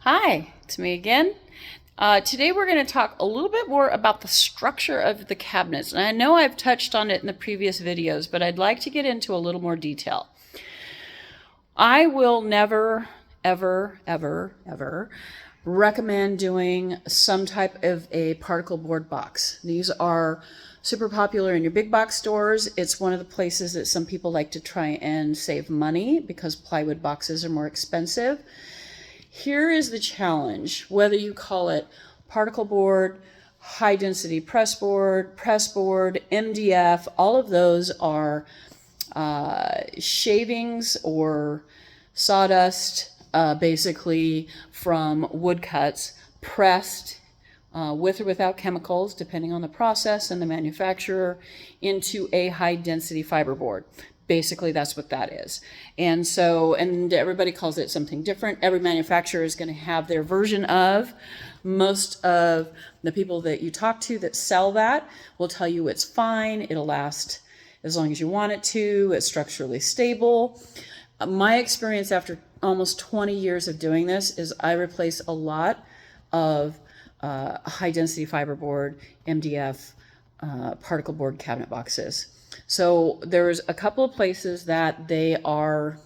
Hi, it's me again. Today we're going to talk a little bit more about the structure of the cabinets. And I know I've touched on it in the previous videos, but I'd like to get into a little more detail. I will never, ever recommend doing some type of a particle board box. These are super popular in your big box stores. It's one of the places that some people like to try and save money because plywood boxes are more expensive. Here is the challenge, whether you call it particle board, high density press board, MDF, all of those are shavings or sawdust, basically from woodcuts, pressed with or without chemicals, depending on the process and the manufacturer, into a high density fiberboard. Basically, that's what that is. And so, and everybody calls it something different. Every manufacturer is going to have their version of. Most of the people that you talk to that sell that will tell you it's fine. It'll last as long as you want it to. It's structurally stable. My experience after almost 20 years of doing this is I replace a lot of high density fiberboard, MDF, particle board cabinet boxes. So there's a couple of places that they are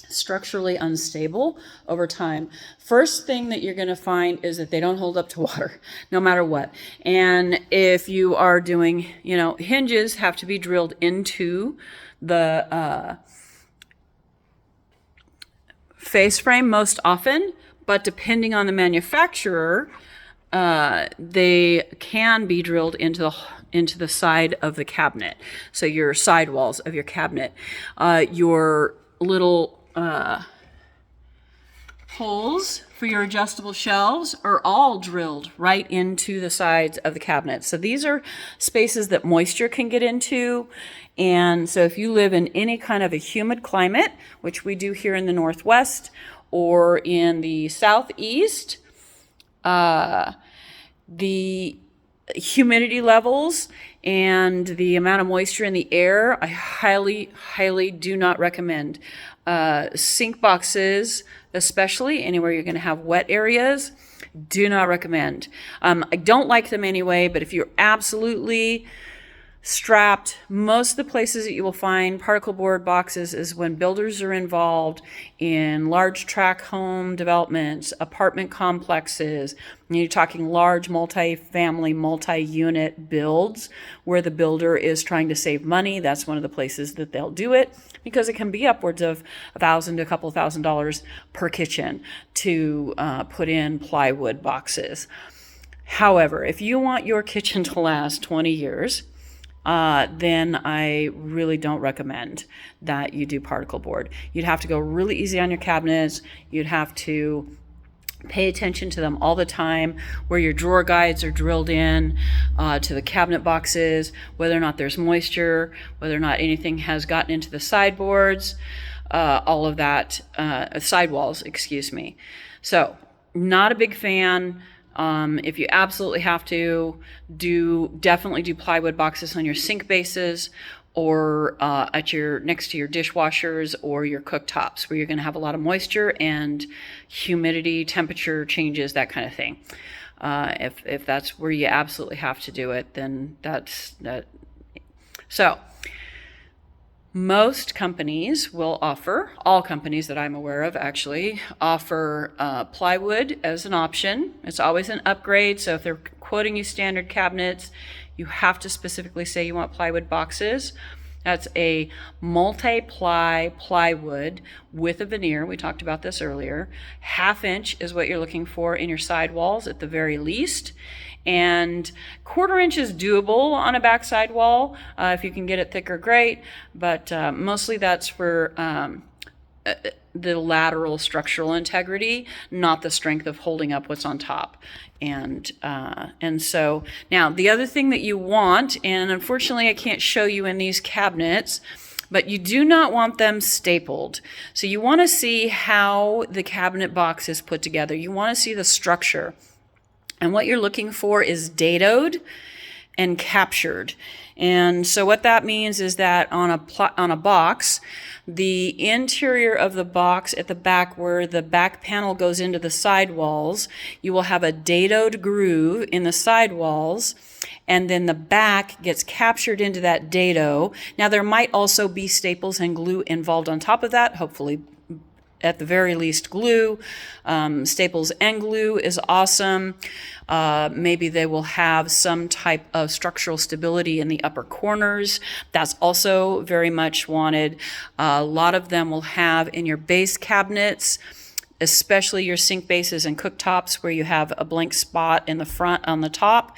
structurally unstable over time. First thing that you're going to find is that they don't hold up to water, no matter what. And if you are doing, hinges have to be drilled into the face frame most often, but depending on the manufacturer, they can be drilled into the side of the cabinet. So your side walls of your cabinet, your little holes for your adjustable shelves are all drilled right into the sides of the cabinet. So these are spaces that moisture can get into. And so if you live in any kind of a humid climate, which we do here in the Northwest or in the Southeast, the humidity levels and the amount of moisture in the air, I highly do not recommend. Sink boxes, especially anywhere you're going to have wet areas, do not recommend. I don't like them anyway, but if you're absolutely strapped, most of the places that you will find particle board boxes is when builders are involved in large tract home developments, apartment complexes. You're talking large multi-family, multi-unit builds where the builder is trying to save money. That's one of the places that they'll do it because it can be upwards of $1,000 to a couple of $1,000s per kitchen to put in plywood boxes. However, if you want your kitchen to last 20 years, then I really don't recommend that you do particle board. You'd have to go really easy on your cabinets. You'd have to pay attention to them all the time, where your drawer guides are drilled in to the cabinet boxes, whether or not there's moisture, whether or not anything has gotten into the sideboards, all of that, sidewalls, excuse me. So, not a big fan. If you absolutely have to, definitely do plywood boxes on your sink bases or next to your dishwashers or your cooktops, where you're going to have a lot of moisture and humidity, temperature changes, that kind of thing. If that's where you absolutely have to do it, then that's that. So most companies will offer, all companies that I'm aware of actually, offer plywood as an option. It's always an upgrade, so if they're quoting you standard cabinets, you have to specifically say you want plywood boxes. That's a multi-ply plywood with a veneer. We talked about this earlier. 1/2 inch is what you're looking for in your sidewalls at the very least. And 1/4 inch is doable on a backside wall. If you can get it thicker, great. But mostly that's for the lateral structural integrity, not the strength of holding up what's on top. And so now the other thing that you want, and unfortunately I can't show you in these cabinets, but you do not want them stapled. So you want to see how the cabinet box is put together. You want to see the structure. And what you're looking for is dadoed and captured. And so what that means is that on a box, the interior of the box at the back where the back panel goes into the sidewalls, you will have a dadoed groove in the sidewalls, and then the back gets captured into that dado. Now there might also be staples and glue involved on top of that, hopefully at the very least glue. Staples and glue is awesome. Maybe they will have some type of structural stability in the upper corners. That's also very much wanted. A lot of them will have in your base cabinets, especially your sink bases and cooktops where you have a blank spot in the front on the top,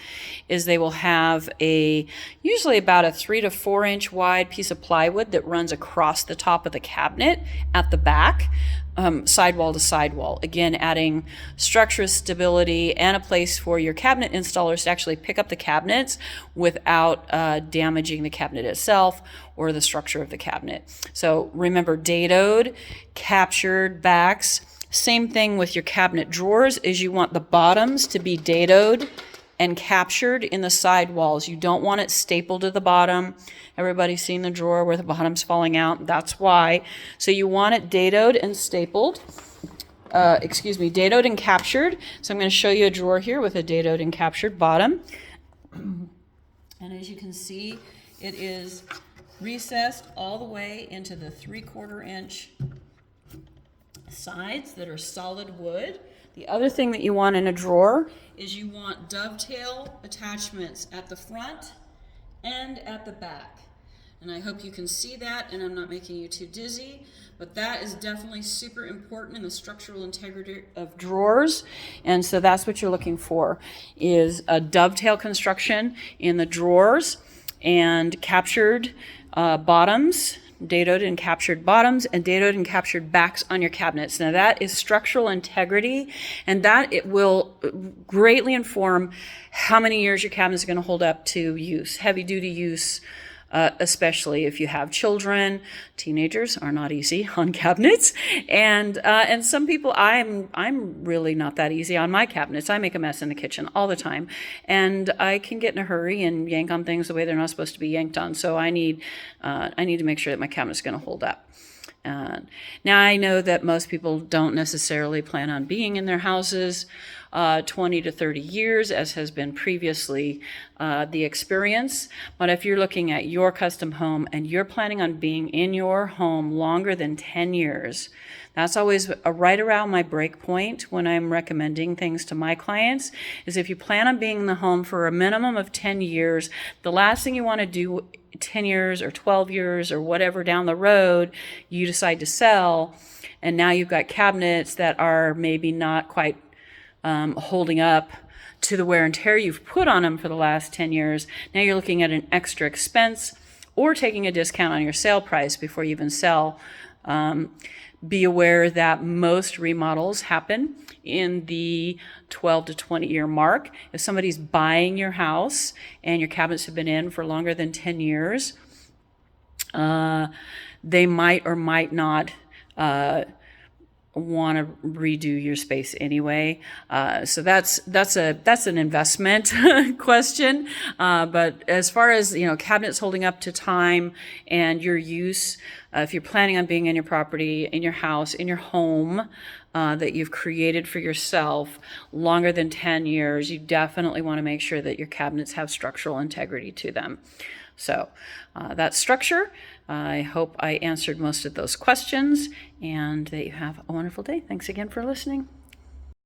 is they will have usually about a 3 to 4 inch wide piece of plywood that runs across the top of the cabinet at the back, sidewall to sidewall. Again, adding structural stability and a place for your cabinet installers to actually pick up the cabinets without damaging the cabinet itself or the structure of the cabinet. So remember, dadoed, captured backs. Same thing with your cabinet drawers, is you want the bottoms to be dadoed and captured in the side walls. You don't want it stapled to the bottom. Everybody's seen the drawer where the bottom's falling out. That's why. So you want it dadoed and stapled. Dadoed and captured. So I'm going to show you a drawer here with a dadoed and captured bottom. And as you can see, it is recessed all the way into the 3/4 inch sides that are solid wood. The other thing that you want in a drawer is you want dovetail attachments at the front and at the back. And I hope you can see that and I'm not making you too dizzy, but that is definitely super important in the structural integrity of drawers. And so that's what you're looking for, is a dovetail construction in the drawers and captured bottoms, dadoed and captured bottoms, and dadoed and captured backs on your cabinets. Now that is structural integrity, and that it will greatly inform how many years your cabinet is going to hold up to use, heavy duty use, especially if you have children. Teenagers are not easy on cabinets, and some people, I'm really not that easy on my cabinets. I make a mess in the kitchen all the time, and I can get in a hurry and yank on things the way they're not supposed to be yanked on. So I need to make sure that my cabinet's going to hold up. Now I know that most people don't necessarily plan on being in their houses 20 to 30 years, as has been previously the experience. But if you're looking at your custom home and you're planning on being in your home longer than 10 years, that's always right around my break point when I'm recommending things to my clients, is if you plan on being in the home for a minimum of 10 years, the last thing you want to do 10 years or 12 years or whatever down the road, you decide to sell, and now you've got cabinets that are maybe not quite holding up to the wear and tear you've put on them for the last 10 years. Now you're looking at an extra expense or taking a discount on your sale price before you even sell. Be aware that most remodels happen in the 12 to 20 year mark. If somebody's buying your house and your cabinets have been in for longer than 10 years, they might or might not want to redo your space anyway. So that's an investment question. But as far as, cabinets holding up to time and your use, if you're planning on being in your property, in your house, in your home, that you've created for yourself longer than 10 years, you definitely want to make sure that your cabinets have structural integrity to them. So that's structure. I hope I answered most of those questions and that you have a wonderful day. Thanks again for listening.